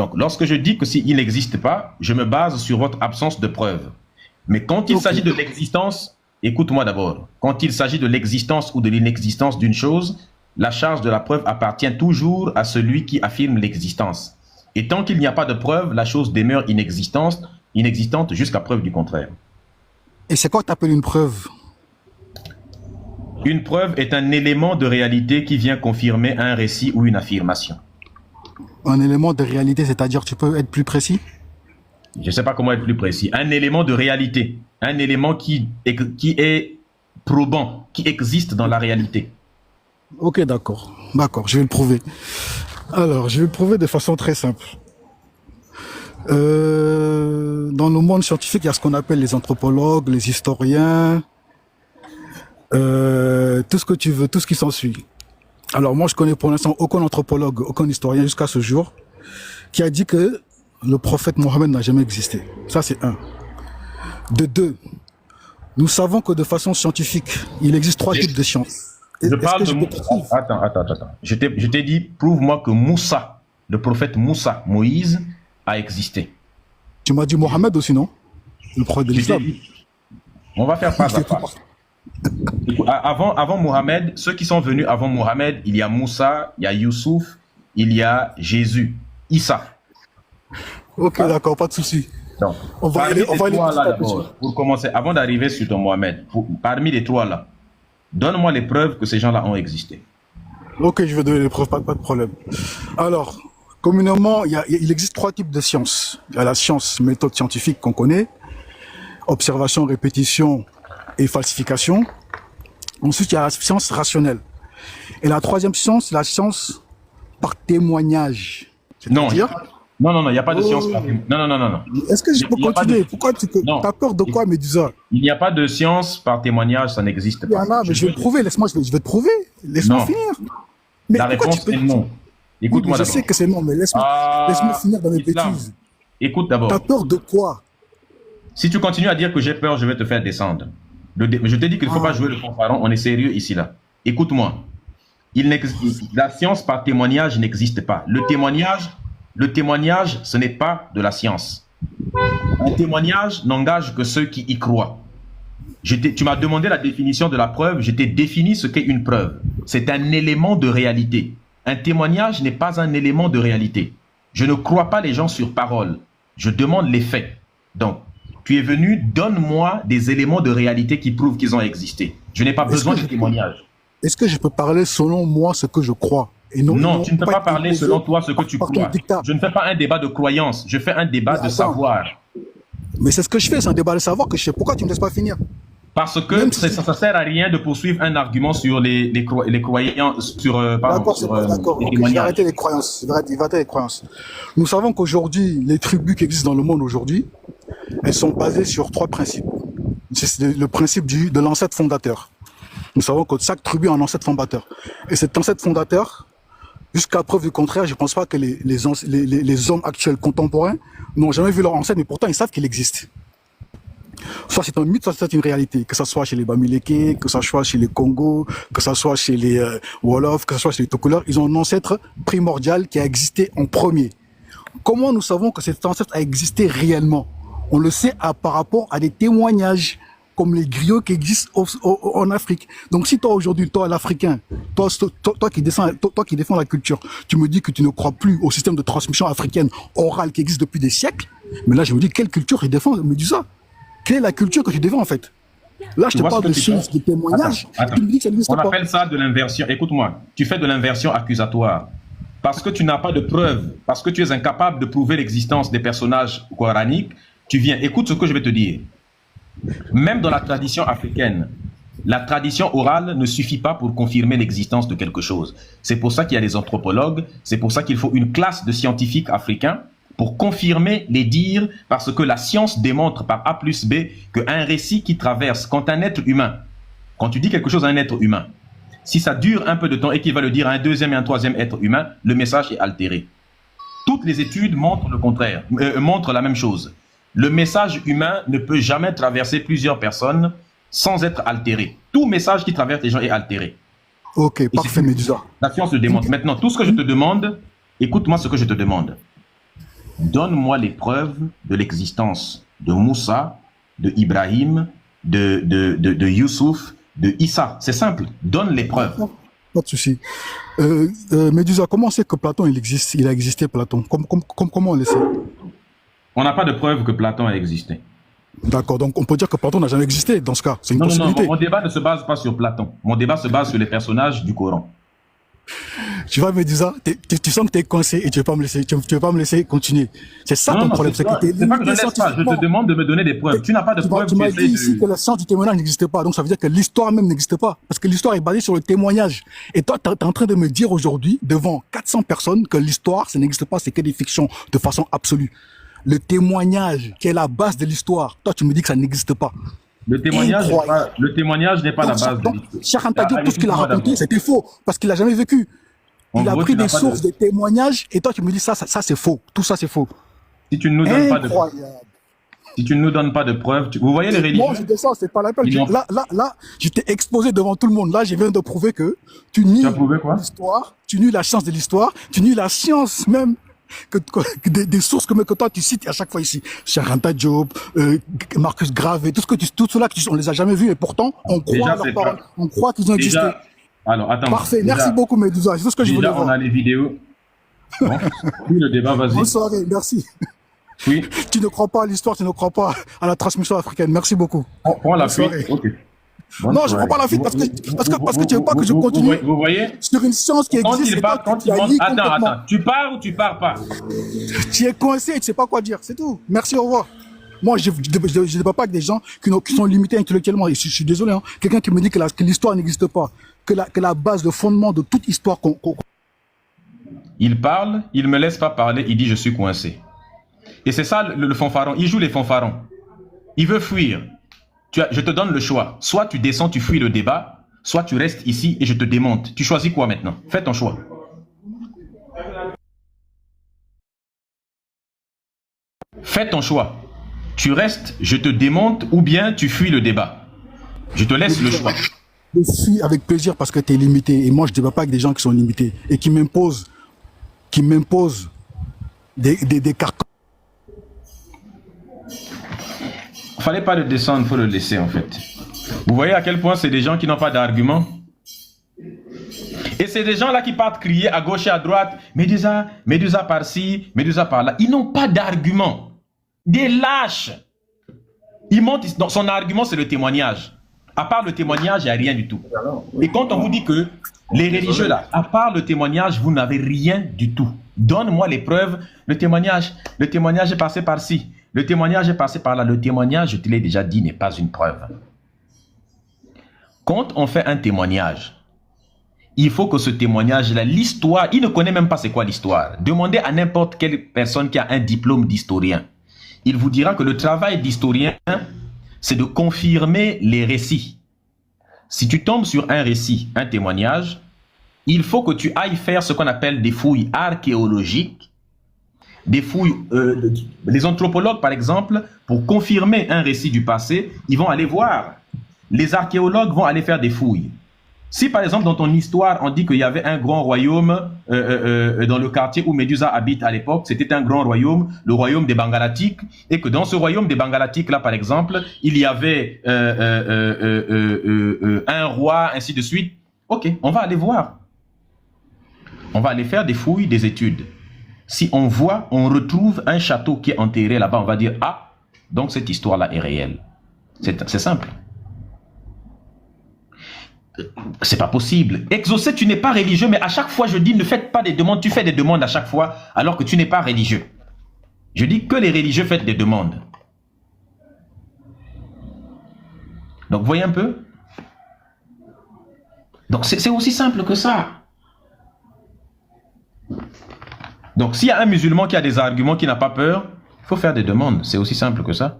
Donc, lorsque je dis que s'il n'existe pas, je me base sur votre absence de preuve. Mais quand il s'agit de l'existence, écoute-moi d'abord, quand il s'agit de l'existence ou de l'inexistence d'une chose, la charge de la preuve appartient toujours à celui qui affirme l'existence. Et tant qu'il n'y a pas de preuve, la chose demeure inexistante jusqu'à preuve du contraire. Et c'est quoi que tu appelles une preuve? Une preuve est un élément de réalité qui vient confirmer un récit ou une affirmation. Un élément de réalité, c'est-à-dire, tu peux être plus précis? Je ne sais pas comment être plus précis. Un élément de réalité. Un élément qui est probant, qui existe dans la réalité. Ok, d'accord. D'accord, je vais le prouver. Alors, je vais le prouver de façon très simple. Dans le monde scientifique, il y a ce qu'on appelle les anthropologues, les historiens, tout ce que tu veux, tout ce qui s'ensuit. Alors moi, je connais pour l'instant aucun anthropologue, aucun historien jusqu'à ce jour qui a dit que le prophète Mohammed n'a jamais existé. Ça, c'est un. De deux, nous savons que de façon scientifique, il existe trois types de sciences. Je parle de Moussa. Attends. Je t'ai dit, prouve-moi que Moussa, le prophète Moussa, Moïse, a existé. Tu m'as dit Mohammed aussi, non? Le prophète de l'islam. On va faire pas à pas. Avant Mohammed, ceux qui sont venus avant Mohammed, il y a Moussa, il y a Youssouf, il y a Jésus, Issa. Ok, d'accord, pas de souci. Donc, on va aller pour commencer, avant d'arriver sur ton Mohammed, parmi les trois là, donne-moi les preuves que ces gens-là ont existé. Ok, je vais donner les preuves, pas de problème. Alors, communément, il existe trois types de sciences. Il y a la science méthode scientifique qu'on connaît, observation, répétition et falsification. Ensuite, il y a la science rationnelle. Et la troisième science, c'est la science par témoignage. Non, il n'y a pas de science par témoignage. Non. Est-ce que je peux continuer? Pourquoi tu as peur de quoi, Médusa? Il n'y a pas de science par témoignage, ça n'existe pas. Il y en a, mais je vais le prouver. Laisse-moi, je vais te prouver. Laisse-moi finir. Mais la réponse est non. Écoute-moi d'abord. Je sais que c'est non, mais laisse-moi finir dans mes bêtises. Écoute d'abord. Tu as peur de quoi? Si tu continues à dire que j'ai peur, je vais te faire descendre. Je t'ai dit qu'il ne faut pas jouer le fanfaron, on est sérieux ici, là. Écoute-moi. La science par témoignage n'existe pas. Le témoignage, ce n'est pas de la science. Un témoignage n'engage que ceux qui y croient. Tu m'as demandé la définition de la preuve, je t'ai défini ce qu'est une preuve. C'est un élément de réalité. Un témoignage n'est pas un élément de réalité. Je ne crois pas les gens sur parole. Je demande les faits. Donc, tu es venu, donne-moi des éléments de réalité qui prouvent qu'ils ont existé. Je n'ai pas besoin de témoignages. Est-ce que je peux parler selon moi ce que je crois? Et non, tu ne peux pas parler selon toi ce que tu crois. Je ne fais pas un débat de croyance, je fais un débat de savoir. Mais c'est ce que je fais, c'est un débat de savoir que je fais. Pourquoi tu ne me laisses pas finir? Parce que ça ne sert à rien de poursuivre un argument sur les croyants, d'accord, je vais arrêter les croyances. Nous savons qu'aujourd'hui, les tribus qui existent dans le monde aujourd'hui, elles sont basées sur trois principes. C'est le principe de l'ancêtre fondateur. Nous savons que chaque tribu a un ancêtre fondateur. Et cet ancêtre fondateur, jusqu'à preuve du contraire, je ne pense pas que les hommes actuels contemporains n'ont jamais vu leur ancêtre, mais pourtant ils savent qu'il existe. Soit c'est un mythe, soit c'est une réalité. Que ce soit chez les Bamileke, que ce soit chez les Congo, que ce soit chez les Wolofs, que ce soit chez les Tokoleurs, ils ont un ancêtre primordial qui a existé en premier. Comment nous savons que cet ancêtre a existé réellement? On le sait par rapport à des témoignages, comme les griots qui existent en Afrique. Donc si toi aujourd'hui, toi l'Africain, toi qui défends la culture, tu me dis que tu ne crois plus au système de transmission africaine orale qui existe depuis des siècles, mais là je me dis quelle culture tu défends? Me dis ça. Quelle est la culture que tu défends en fait? Là je te parle de science, de témoignages. Tu me dis que ça n'existe pas. On appelle ça de l'inversion. Écoute-moi, tu fais de l'inversion accusatoire. Parce que tu n'as pas de preuves, parce que tu es incapable de prouver l'existence des personnages coraniques, tu viens, écoute ce que je vais te dire. Même dans la tradition africaine, la tradition orale ne suffit pas pour confirmer l'existence de quelque chose. C'est pour ça qu'il y a des anthropologues, c'est pour ça qu'il faut une classe de scientifiques africains pour confirmer les dires, parce que la science démontre par A plus B qu'un récit qui traverse, quand un être humain, quand tu dis quelque chose à un être humain, si ça dure un peu de temps et qu'il va le dire à un deuxième et un troisième être humain, le message est altéré. Toutes les études montrent le contraire, montrent la même chose. Le message humain ne peut jamais traverser plusieurs personnes sans être altéré. Tout message qui traverse les gens est altéré. Ok, parfait, Médusa. La science le démontre. Maintenant, tout ce que je te demande, écoute-moi ce que je te demande. Donne-moi les preuves de l'existence de Moussa, de Ibrahim, de Youssouf, de Issa. C'est simple. Donne les preuves. Pas de souci. Médusa, comment on sait que Platon, il a existé, Platon? Comment on le sait? On n'a pas de preuve que Platon a existé. D'accord, donc on peut dire que Platon n'a jamais existé dans ce cas. C'est une possibilité. Non, mon débat ne se base pas sur Platon. Mon débat se base sur les personnages du Coran. Tu vois, Médusa, tu sens que tu es coincé et tu ne veux pas me laisser continuer. C'est ça ton problème. C'est pas que je ne laisse pas. Je te demande de me donner des preuves. Tu n'as pas de preuves. Tu m'as dit ici que la science du témoignage n'existe pas. Donc ça veut dire que l'histoire même n'existe pas. Parce que l'histoire est basée sur le témoignage. Et toi, tu es en train de me dire aujourd'hui, devant 400 personnes, que l'histoire, ça n'existe pas, c'est que des fictions de façon absolue. Le témoignage, qui est la base de l'histoire, toi, tu me dis que ça n'existe pas. Le témoignage n'est pas la base de l'histoire. Cheikh Anta Diop, tout ce qu'il a raconté, c'était faux, parce qu'il n'a jamais vécu. Il a pris des sources, des témoignages, et toi, tu me dis ça c'est faux. Tout ça, c'est faux. Si tu ne nous donnes pas de preuves. Si tu ne nous donnes pas de preuves, vous voyez les religieux. Moi, je dis ça, c'est pas la peine. Là, je t'ai exposé devant tout le monde. Là, je viens de prouver que tu nies l'histoire, tu nies la science de l'histoire, tu nies la science même. Des sources que toi tu cites à chaque fois ici, Cheikh Anta Diop, Marcus Garvey, tout cela on les a jamais vus et pourtant on croit leurs paroles, on croit qu'ils ont existé. Alors attends. Parfait, merci beaucoup Médusa, c'est tout ce que je voulais voir. On a les vidéos. Bon, le débat, vas-y. Bonne soirée, merci. Oui. Tu ne crois pas à l'histoire, tu ne crois pas à la transmission africaine. Merci beaucoup. Prends la fuite. Ok. Non, je ne prends pas la fuite parce que tu veux pas que je continue. Vous voyez sur une science qui existe. Attends, tu pars ou tu pars pas? Tu es coincé, tu ne sais pas quoi dire, c'est tout. Merci, au revoir. Moi, je ne débat pas avec des gens qui sont limités intellectuellement. Et je suis désolé, hein. Quelqu'un qui me dit que l'histoire n'existe pas, que la base, le fondement de toute histoire Il parle, il me laisse pas parler, il dit je suis coincé. Et c'est ça le fanfaron, il joue les fanfarons. Il veut fuir. Je te donne le choix. Soit tu descends, tu fuis le débat, soit tu restes ici et je te démonte. Tu choisis quoi maintenant? Fais ton choix. Fais ton choix. Tu restes, je te démonte, ou bien tu fuis le débat. Je te laisse le choix. Je fuis avec plaisir parce que tu es limité. Et moi, je ne débat pas avec des gens qui sont limités et qui m'imposent des cartons. Il ne fallait pas le descendre, il faut le laisser en fait. Vous voyez à quel point c'est des gens qui n'ont pas d'arguments. Et c'est des gens là qui partent crier à gauche et à droite, Médusa par-ci, Médusa par-là. Ils n'ont pas d'arguments. Des lâches. Ils montent, donc son argument c'est le témoignage. À part le témoignage, il n'y a rien du tout. Et quand on vous dit que les religieux là, à part le témoignage, vous n'avez rien du tout. Donne-moi les preuves. Le témoignage est passé par-ci. Le témoignage est passé par là. Le témoignage, je te l'ai déjà dit, n'est pas une preuve. Quand on fait un témoignage, il faut que ce témoignage-là, l'histoire, il ne connaît même pas c'est quoi l'histoire. Demandez à n'importe quelle personne qui a un diplôme d'historien. Il vous dira que le travail d'historien, c'est de confirmer les récits. Si tu tombes sur un récit, un témoignage, il faut que tu ailles faire ce qu'on appelle des fouilles archéologiques. Des fouilles, les anthropologues par exemple, pour confirmer un récit du passé, ils vont aller voir. Les archéologues vont aller faire des fouilles. Si par exemple dans ton histoire on dit qu'il y avait un grand royaume dans le quartier où Médusa habite à l'époque, c'était un grand royaume, le royaume des Bangalatiques, et que dans ce royaume des Bangalatiques là par exemple, il y avait un roi, ainsi de suite. Ok, on va aller voir. On va aller faire des fouilles, des études. Si on voit, on retrouve un château qui est enterré là-bas, on va dire, ah, donc cette histoire-là est réelle. C'est simple. C'est pas possible. Exaucé, tu n'es pas religieux, mais à chaque fois, je dis, ne faites pas des demandes. Tu fais des demandes à chaque fois, alors que tu n'es pas religieux. Je dis que les religieux font des demandes. Donc, voyez un peu. Donc, c'est aussi simple que ça. Donc, s'il y a un musulman qui a des arguments, qui n'a pas peur, il faut faire des demandes. C'est aussi simple que ça.